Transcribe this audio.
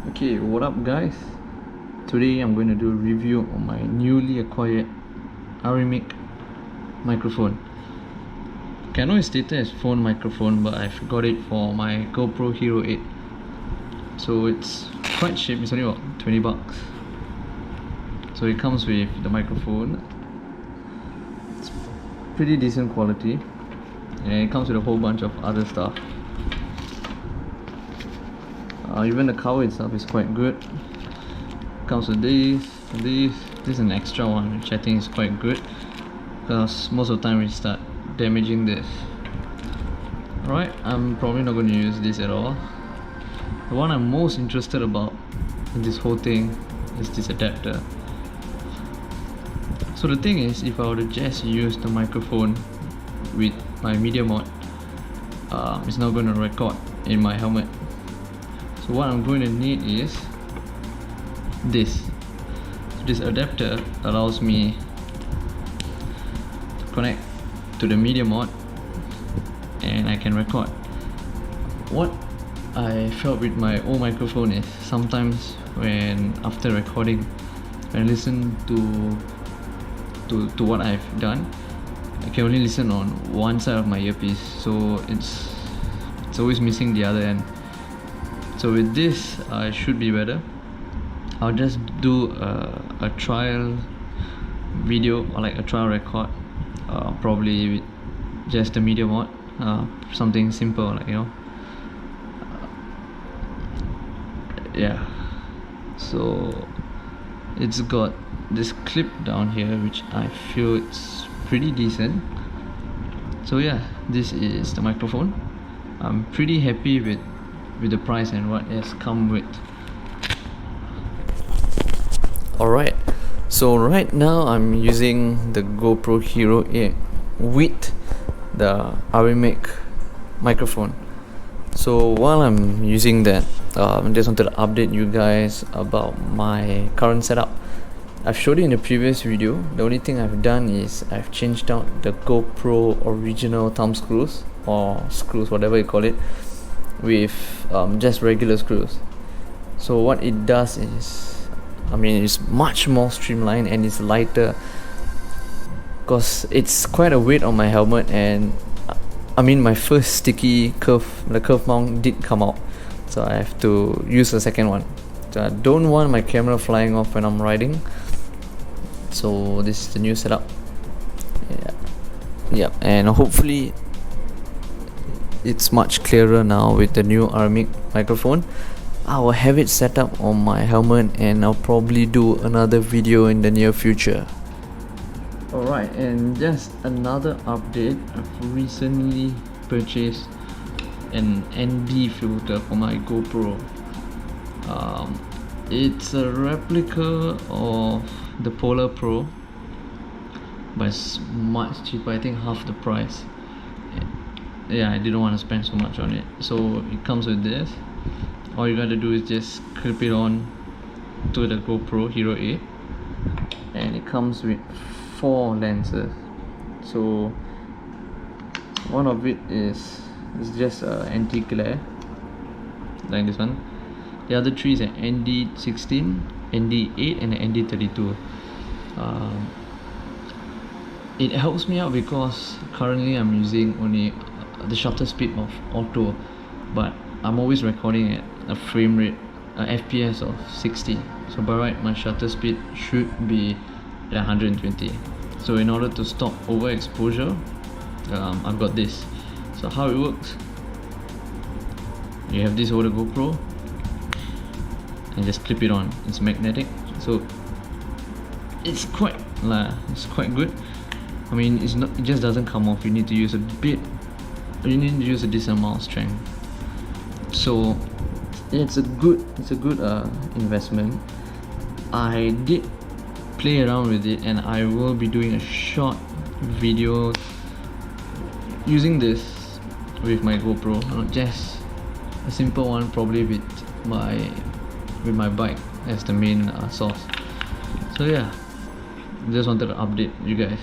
Okay, what up guys? Today I'm going to do a review on my newly acquired Arimic microphone. Okay, I know it's stated as phone microphone, but I've got it for my GoPro Hero 8. So it's quite cheap, it's only about 20 bucks. So it comes with the microphone. It's pretty decent quality. And it comes with a whole bunch of other stuff. Even the cover itself is quite good. Comes with this is an extra one, which I think is quite good because most of the time we start damaging this. Alright, I'm probably not going to use this at all. The one I'm most interested about in this whole thing is this adapter. So the thing is, if I were to just use the microphone with my media mod, it's not going to record in my helmet. So what I'm going to need is this. So this adapter allows me to connect to the media mod and I can record. What I felt with my old microphone is sometimes when after recording, when I listen to what I've done, I can only listen on one side of my earpiece, so it's always missing the other end. So with this, I should be better. I'll just do a trial video or like a trial record, probably with just the media mod, something simple, like, you know. Yeah. So it's got this clip down here, which I feel it's pretty decent. So yeah, this is the microphone. I'm pretty happy with the price and what it has come with. Alright, so right now I'm using the GoPro Hero 8 with the Arimic microphone. So while I'm using that, I just wanted to update you guys about my current setup. I've showed you in the previous video. The only thing I've done is I've changed out the GoPro original thumb screws, or screws, whatever you call it, with just regular screws. So what it does is, it's much more streamlined and it's lighter, because it's quite a weight on my helmet, and my first sticky the curve mount did come out, so I have to use the second one. So I don't want my camera flying off when I'm riding, so this is the new setup. Yeah, and hopefully it's much clearer now with the new Arimic microphone. I will have it set up on my helmet and I'll probably do another video in the near future. Alright, and just another update. I've recently purchased an ND filter for my GoPro. It's a replica of the Polar Pro, but it's much cheaper, I think half the price. Yeah, I didn't want to spend so much on it. So it comes with this. All you gotta do is just clip it on to the GoPro Hero 8, and it comes with 4 lenses. So one of it is just anti-glare, like this one. The other 3 is an ND16, ND8 and an ND32. It helps me out because currently I'm using only the shutter speed of auto, but I'm always recording at a frame rate, FPS of 60. So by right, my shutter speed should be at 120. So in order to stop overexposure, I've got this. So how it works, you have this over the GoPro and just clip it on. It's magnetic, so it's quite good. It just doesn't come off. You need to use a decent amount of strength. So it's a good investment. I did play around with it, and I will be doing a short video using this with my GoPro, not just a simple one, probably with my bike as the main source. So yeah, just wanted to update you guys.